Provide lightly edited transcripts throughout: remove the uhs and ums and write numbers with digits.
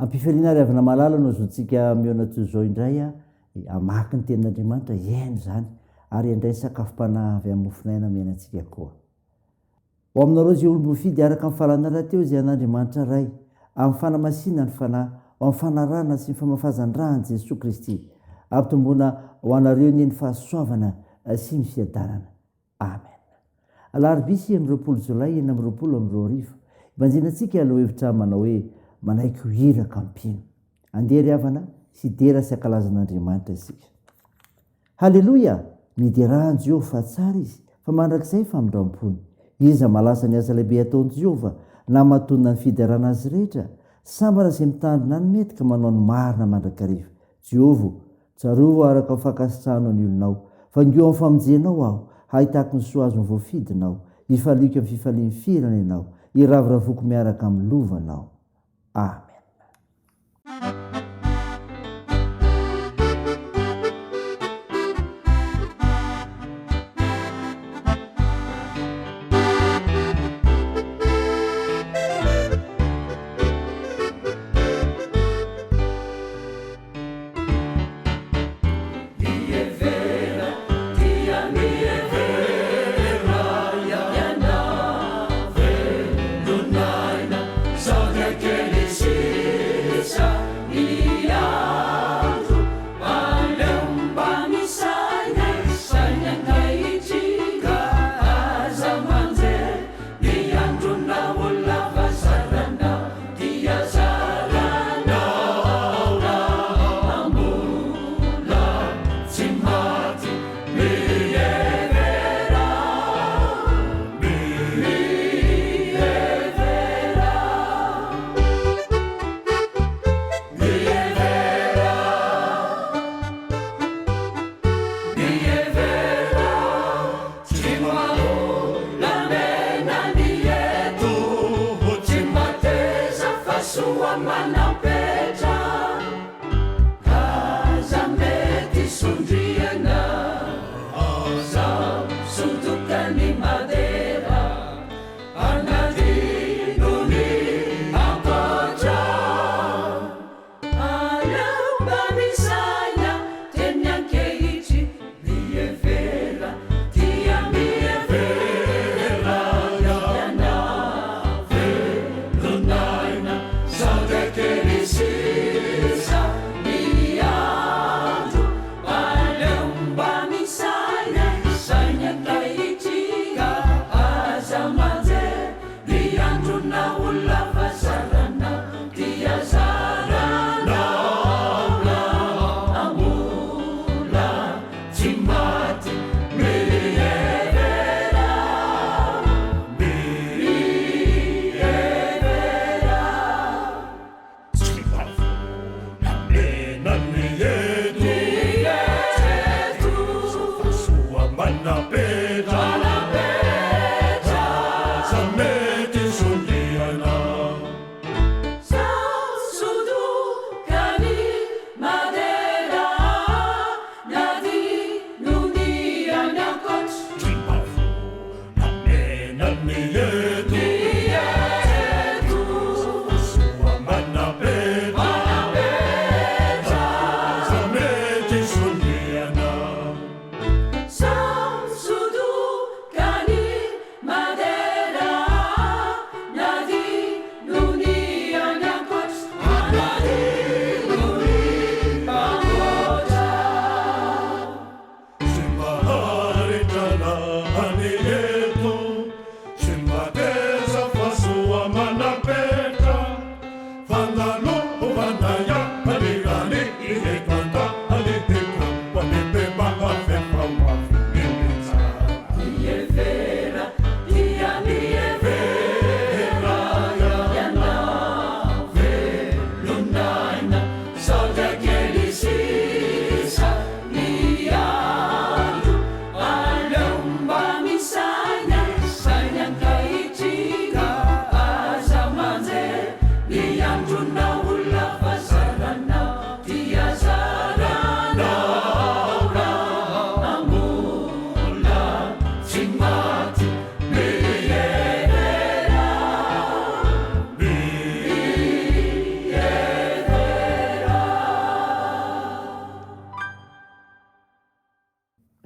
ampifaliana ry avana malala no zontsika miona toy zao indray a amaky ny tenin'andriamanitra iaino zany ary andray sakafo-pana avy amin'ny mofinaina miainantsika koa ho aminareo zay olombofidy araka amin'ny fahalalana teo zay an'andriamanitra ray amin'ny fanamasinana ny fanahy ho amin'ny fanarahana sy ny famafazan-drahany Jesosy Kristy ampitomboana ho anareo ny fahasoavana sy ny fiadanana amen. Alarobia amin'ny 20 Jolay 2020 ibanjinantsika aloha hevitra manao hoe manaiky ho iraka ampino andeha ry havana sy dera sy ankalazan'andriamanitra isika. Halleloia, miderahan Jehova fa tsara izy fa mandrakizay famindram-pony iza malasa ny asa lehibe ataon'i Jehova na mahatonina ny fiderana azy rehetra sambara izay mitandrina ny mety ka manao ny marina mandrakariva. Jehova tsarovo araka fankasitrahano ny olonao fa ngeo amin'ny famonjenao aho hahitako ny soa azo ny voafidinao hifaliako amin'ny fifalian'ny firana ianao hiraviravoko miaraka amin'ny lovanao. Amen. See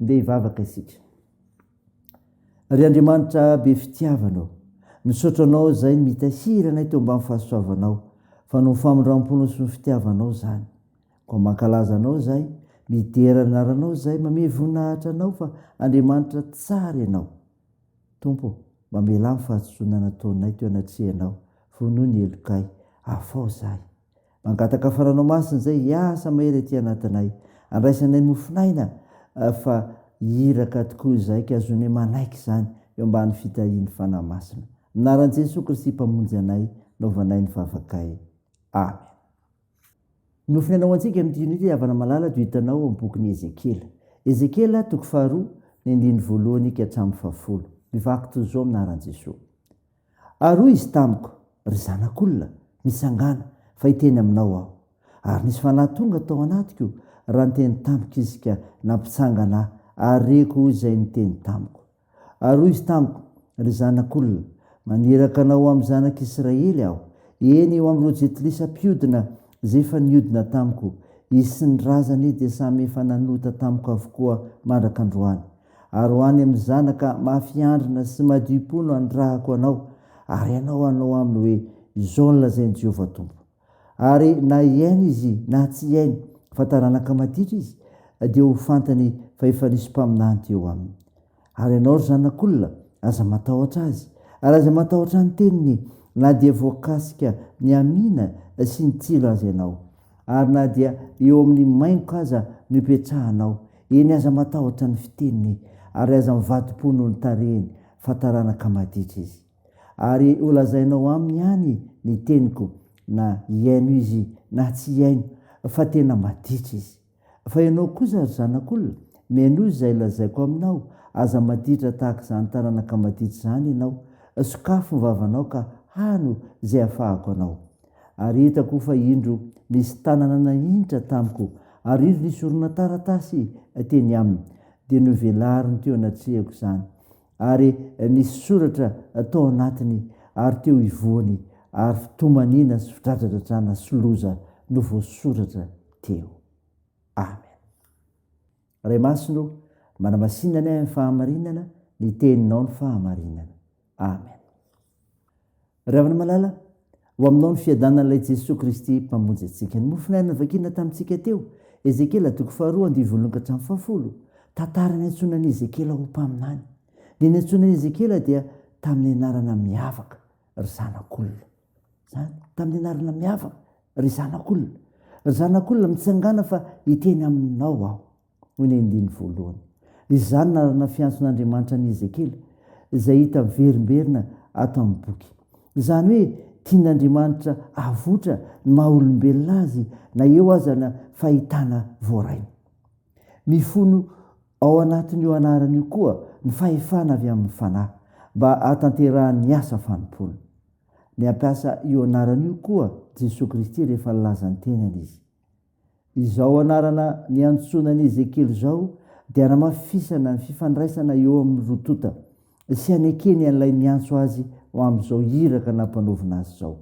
ndeha hivavaka isika. Ry Andriamanitra be fitiavanao, misaotra anao zay mitahirana teo mba fahasoavanao, fa no famindram-pona sy ny fitiavanao zany. Koa mankalaza anao zay, miderana aranao zay, mame voninahitra anao fa Andriamanitra tsara ianao. Tompo, mamela amin'ny fahatsoana nataonay teo anatrehanao, vonoa ny elokay, afao zahay. Mangataka faranao masina zay, hiasa mahery aty anatinay, andraisanay nofinaina fa hiraka tokoa zay ka azony manaiky zany eo ambany fitahiany fanahy masina. Minaran'i Jesosy Kristy mpamonjy anay, naovanay ny vavakay. Amen. Nofinainao antsika amin'ity havana malala dia hitanao amin'ny bokin'i Ezekela. Ezekela 2:1 ka hatramin'ny 10. Mivaky toy izao aminaran'i Jesosy. Aroy izy tamiko, ry zanak'olona, mitsangana fa hiteny aminao aho. Ary nisy fanahy tonga tao anatiko, raha niteny tamiko izy ka nampitsangana areko izay niteny tamiko. Aroy izy tamiko, ry zanak'olona, maniraka anao amin'ny zanak'Israely aho. Eny eo amin'ireo jetilisa-piodina zay efa niodina tamiko, izy sy ny razany dia samy efa nanota tamiko avokoa mandrak'androany. Ary ho any amin'ny zanaka mafiandrina sy madio-po no andrahako anao, ary anao aminy hoe izao no lazain'i Jehovah Tompo. Ary na iaino izy na tsy iaino, fa taranaka maditra izy, dia ho fantany fa efa nisy mpaminany teo aminy. Ary ianao ry zanak'olona, aza matahotra azy, ary aza matahotra ny teniny, na dia voakasika ny amina sy ny tsilo azy ianao. Ary na dia eo amin'ny maingo aza no ipetrahanao, eny aza matahotra ny fiteniny, ary aza mivadi-po noho ny tarehiny, fa taranaka maditra izy. Ary ho lazainao aminy ihany ny teniko, na iaino izy na tsy iaino, fa tena maditra izy. Fa ianao kosa ry zanak'olona, menoy izay lazaiko aminao, aza maditra tahaka izany taranaka maditra izany ianao, sokafo ny vavanao ka hano izay ahafahako anao. Ary hitako fa indro nisy tanana nahindra tamiko, ary indro nisy orona taratasy teny aminy, dia novelariny teo anatrehako izany. Ary nisy soratra tao anatiny, ary teo ivoany, ary fitomanina sy fidradradratrana sy loza no voasoratra teo. Amen. Ray masino, manamasinana amin'ny fahamarinana, ny teninao ny fahamarinana. Amen. Ry havana malala, ho aminao ny fiadanan'ilay Jesosy Kristy mpamonjy antsika. Ny mofinaina vakina tamintsika teo, Ezekela 2:2-10. Tantara ny antsonan'i Ezekela ho mpaminany. Ny antsonan'i Ezekela dia tamin'ny anarana miavaka, ry zanak'olona. Zany, tamin'ny anarana miavaka, ry zanak'olona. Ry zanak'olona mitsangana fa hiteny aminao aho. Ho ny 1. Izany narana fiantson'Andriamanitra ny Ezekela, izay hita miverimberina ato amin'ny boky. Izany hoe, tian'Andriamanitra avotra ny maha-olombelona azy, na eo aza na fahitana voaraina. Mifono ao anatin'io anaran'io koa ny fahefana avy amin'ny fanahy, mba hatanterahany asa fanompoana. Ny ampiasa io anaran'io koa Jesosy Kristy rehefa nilaza ny tenany izy. Izao anarana ny antsonan'i Ezekely izao dia namafisana ny fifandraisana eo amin'ny rotota, sy anekeny an'ilay miantso azy ho amin'izao hiraka nampanaovina azy izao.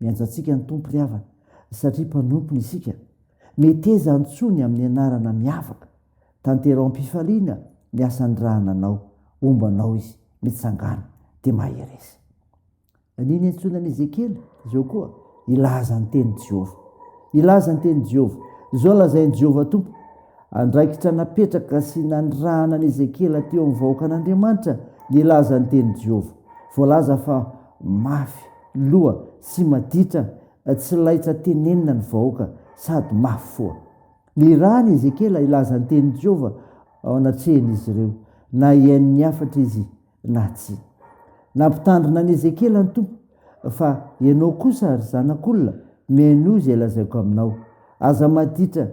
Miantso antsika ny tompo ry havana, satria mpanompony isika. Meteza antsony amin'ny anarana miavaka, tanteram-pifaliana ny asan-drahana anao, ombanao izy, mitsangana, dia maheresa. Niny antsonan'i Ezekely izao koa, ilaza ny teny Jehova. Ilaza ny teny Jehova. Izao lazain'i Jehova Tompo, andraikitra napetraka sy nandrahana ny Ezekela teo amin'ny vahoaka an'Andriamanitra, nilaza ny teny Jehova. Voalaza fa mafy, loha sy maditra, tsy laitra tenenina ny vahoaka, sady mafy foa. Ny rahany Ezekela ilaza ny teny Jehova ao anatrehan'izy ireo, na iaino ny afatra izy na tsy. Nampitandrina ny Ezekela ny Tompo, fa ianao kosa ry zanak'olona, menoy izay lazaiko aminao. Aza maditra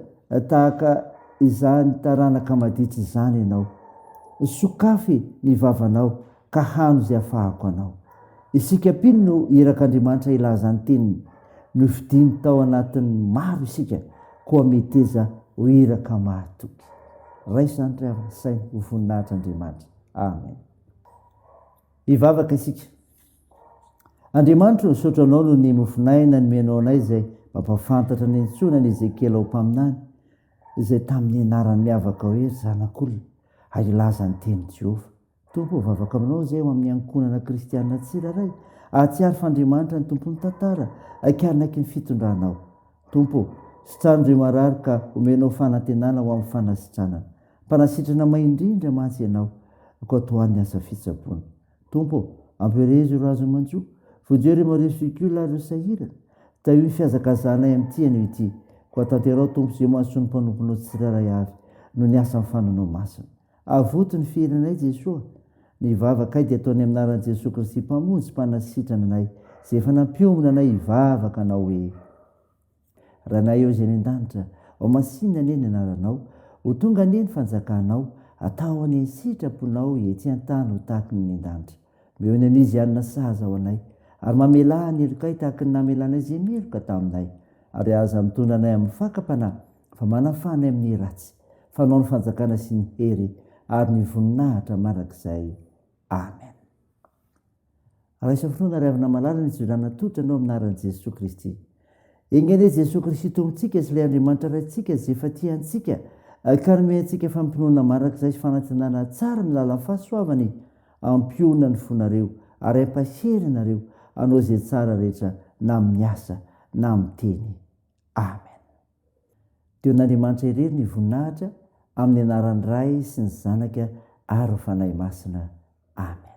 tahaka izany taranaka maditra izany ianao. Sokafy ny vavanao, ka hano izay ahafahako anao. Isika pino no irak'Andriamanitra ilaza ny teniny, no fidiny tao anatin'ny maro isika, koa meteza ho iraka mahatoky. Raiso zany ry havana, saina ho voninahitr'Andriamanitra. Amen. Hivavaka isika. Andriamanitra, misaotra anao no ny mofinaina nomenao anay izay mampafantatra ny antsonan'i Ezekela ho mpaminany, izay tamin'ny anarany miavaka hoe ry zanak'olona. ailaza ny teny Jehova. Tompo vavaka aminao zay amin'ny ankonana kristianina tsiraray, ahatsiary fandriamanitra ny tompony tantara, akarinaky ny fitondranao. Tompo, sitrandro marary ka omenao fanantenana ho amin'ny fanasitranana. Mpanasitrana maindrindra matsy ianao, ko atoan'ny asa fitsaboana. Tompo, ampirezo ireo azo manjo, vodio ireo mareo fikiola ireo sahirana, ta io ny fiazakazanay amin'ity anio ity, ko atanterao tompo zay mahasoa ny mpanomponao tsiraray avy, no ny asa mifananao masina. Avoto ny firenanay Jesoa, ny vavakay dia ataony aminaran'i Jesosy Kristy mpamonjy mpanasitrana anay, zay efa nampiombona anay hivavaka anao hoe: ranay eo izay ny an-danitra, ao masinina anie ny anaranao, ho tonga anie ny fanjakanao, atao any sitraponao ety an-tany ho tahaka ny an-danitra. Meo ny anizy anina sahaza ao anay, ary mamela ny elokay tahaka ny namelanay izay meloka taminay, ary aza mitondra anay amin'ny fakapanahy, fa manafanay amin'ny ratsy, fanao ny fanjakana sy ny hery, ary ny voninahitra marak'izay. Amen. Raisa finoana ry havana malala ny jolana totra anao aminaran'i Jesosy Kristy. Engene Jesosy Kristy tompontsika sy ilay Andriamanitra raintsika zay efa tiantsika, ka nome antsika fampinoana marak'izay sy fanantenana tsara milala fahasoavany, ampionana ny fonareo ary ampahery nareo anao zay tsara rehetra na amin'ny asa na amin'ny teny. Amen. Teo n'Andriamanitra irery ny voninahitra, amin'ny anaran'ny Ray sy ny Zanaka ary ny Fanahy Masina. Amen.